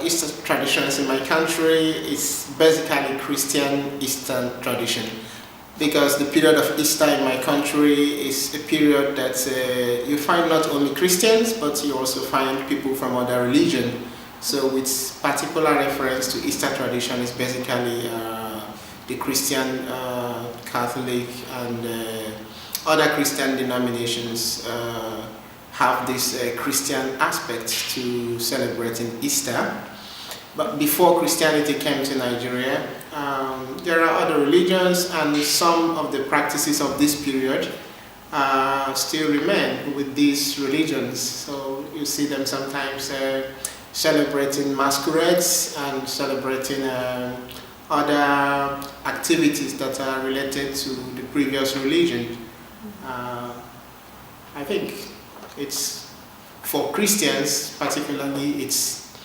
Easter traditions in my country is basically Christian Eastern tradition, because the period of Easter in my country is a period that you find not only Christians, but you also find people from other religion. So with particular reference to Easter tradition is basically the Christian, Catholic and other Christian denominations have this Christian aspect to celebrating Easter. But before Christianity came to Nigeria, there are other religions, and some of the practices of this period still remain with these religions. So you see them sometimes celebrating masquerades and celebrating other activities that are related to the previous religion. I think it's, for Christians particularly, it's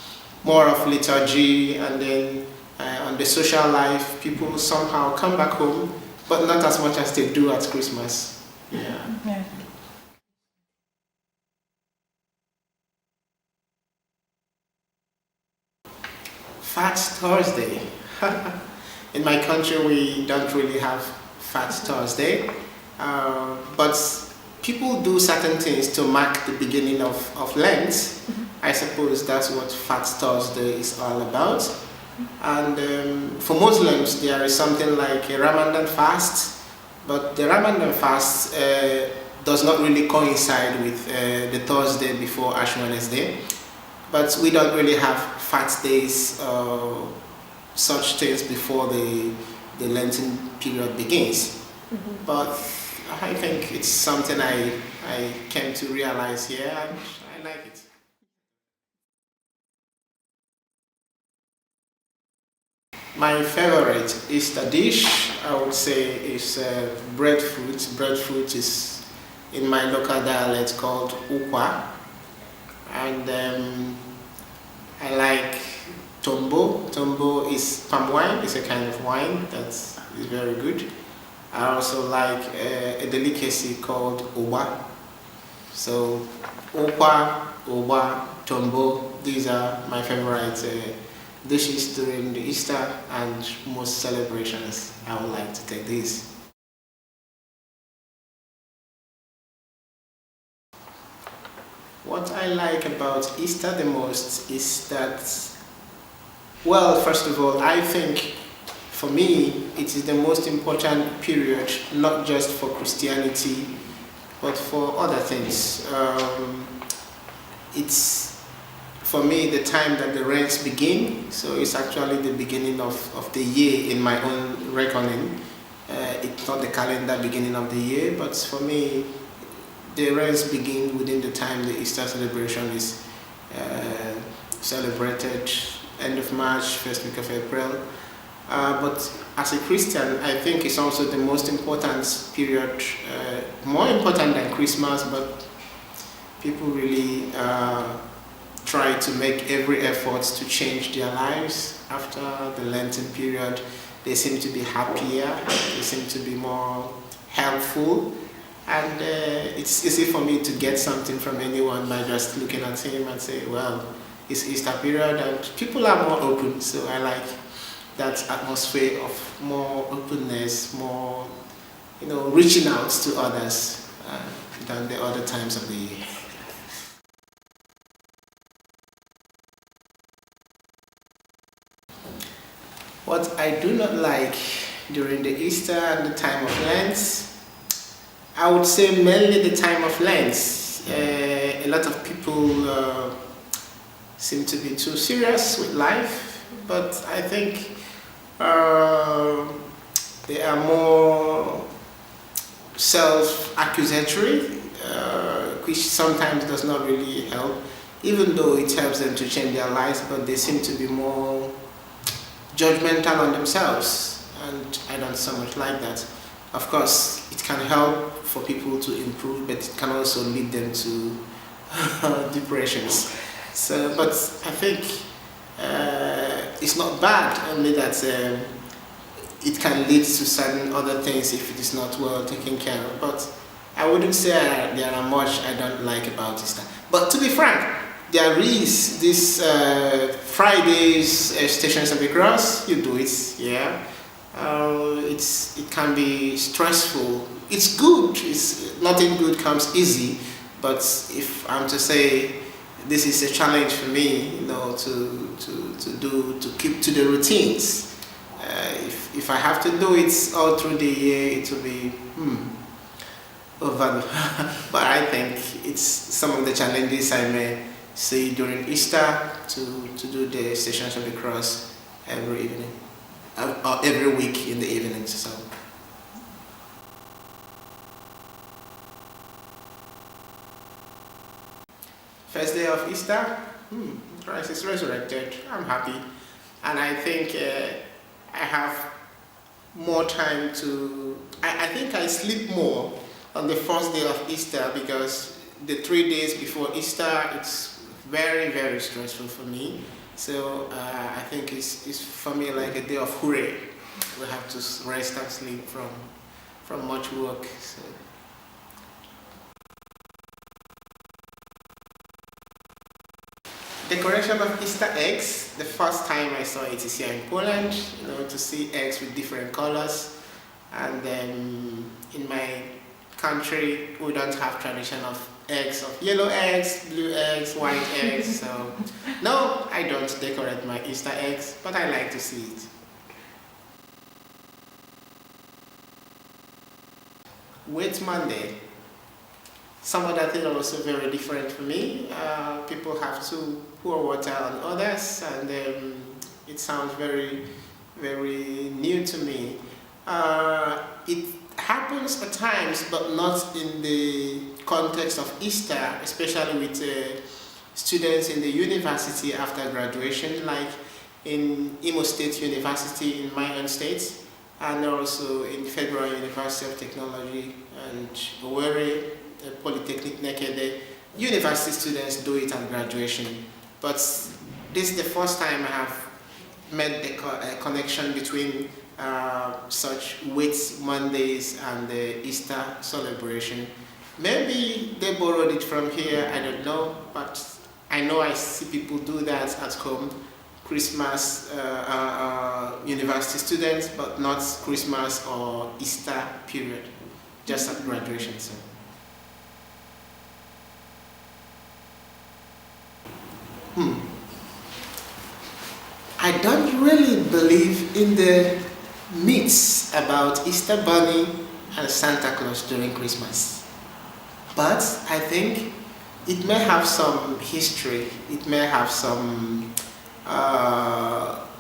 more of liturgy, and then on the social life, people somehow come back home, but not as much as they do at Christmas. Yeah. Fat Thursday. In my country, we don't really have Fat Thursday, but people do certain things to mark the beginning of Lent. I suppose that's what Fat Thursday is all about. And for Muslims, there is something like a Ramadan fast, but the Ramadan fast does not really coincide with the Thursday before Ash Wednesday. But we don't really have fast days, such things before the Lenten period begins. But I think it's something I came to realize here, and I like it. My favorite Easter dish, I would say, is breadfruit. Breadfruit is, in my local dialect, called ukwa. And I like tombo. Tombo is palm wine. It's a kind of wine that is very good. I also like a delicacy called oba. So okwa, oba, tombo, these are my favorite dishes during the Easter and most celebrations. I would like to take these. What I like about Easter the most is that, well, first of all, I think for me it is the most important period, not just for Christianity, but for other things. It's, for me, the time that the rains begin, so it's actually the beginning of the year in my own reckoning. It's not the calendar beginning of the year, but for me, the rains begin within the time the Easter celebration is celebrated, end of March, first week of April. But as a Christian, I think it's also the most important period, more important than Christmas, but people really try to make every effort to change their lives after the Lenten period. They seem to be happier, they seem to be more helpful, and it's easy for me to get something from anyone by just looking at him and say, well, it's Easter period, and people are more open, so I like that atmosphere of more openness, more, reaching out to others than the other times of the year. What I do not like during the Easter and the time of Lent, I would say mainly the time of Lent. A lot of people seem to be too serious with life, but I think they are more self-accusatory, which sometimes does not really help, even though it helps them to change their lives, but they seem to be more judgmental on themselves, and I don't so much like that. Of course, it can help for people to improve, but it can also lead them to depressions. So, but I think it's not bad, only that it can lead to certain other things if it is not well taken care of. But I wouldn't say there are much I don't like about Easter. But to be frank, there is this Fridays stations of the cross. You do it, yeah. It can be stressful. It's good. It's nothing good comes easy, but if I'm to say this is a challenge for me, to keep to the routines. If I have to do it all through the year, it will be over. But I think it's some of the challenges I may see during Easter to do the Stations of the Cross every evening, or every week in the evenings. So. First day of Easter, Christ is resurrected. I'm happy, and I think I have more time to. I think I sleep more on the first day of Easter because the 3 days before Easter it's very, very stressful for me. So I think it's for me like a day of hooray. We have to rest and sleep from much work. So. Decoration of Easter eggs. The first time I saw it is here in Poland, to see eggs with different colors. And then in my country, we don't have tradition of eggs, of yellow eggs, blue eggs, white eggs. So no, I don't decorate my Easter eggs, but I like to see it. Wait Monday. Some other things are also very different for me. People have to pour water on others, and it sounds very, very new to me. It happens at times, but not in the context of Easter, especially with students in the university after graduation, like in Imo State University in my own state, and also in Federal University of Technology and Owerri, Polytechnic Nekede. University students do it at graduation, but this is the first time I have made the connection between such Wait Mondays and the Easter celebration. Maybe they borrowed it from here, I don't know, but I know I see people do that at home. Christmas university students, but not Christmas or Easter period, just at graduation. So. I don't really believe in the myths about Easter Bunny and Santa Claus during Christmas, but I think it may have some history. It may have some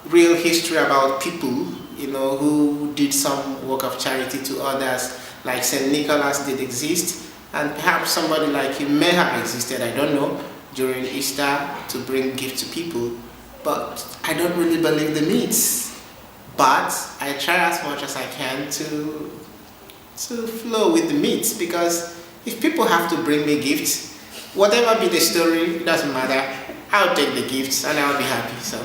real history about people, who did some work of charity to others, like Saint Nicholas did exist, and perhaps somebody like him may have existed, I don't know, during Easter to bring gifts to people. But I don't really believe the myths. But I try as much as I can to flow with the myths, because if people have to bring me gifts, whatever be the story, it doesn't matter. I'll take the gifts and I'll be happy. So.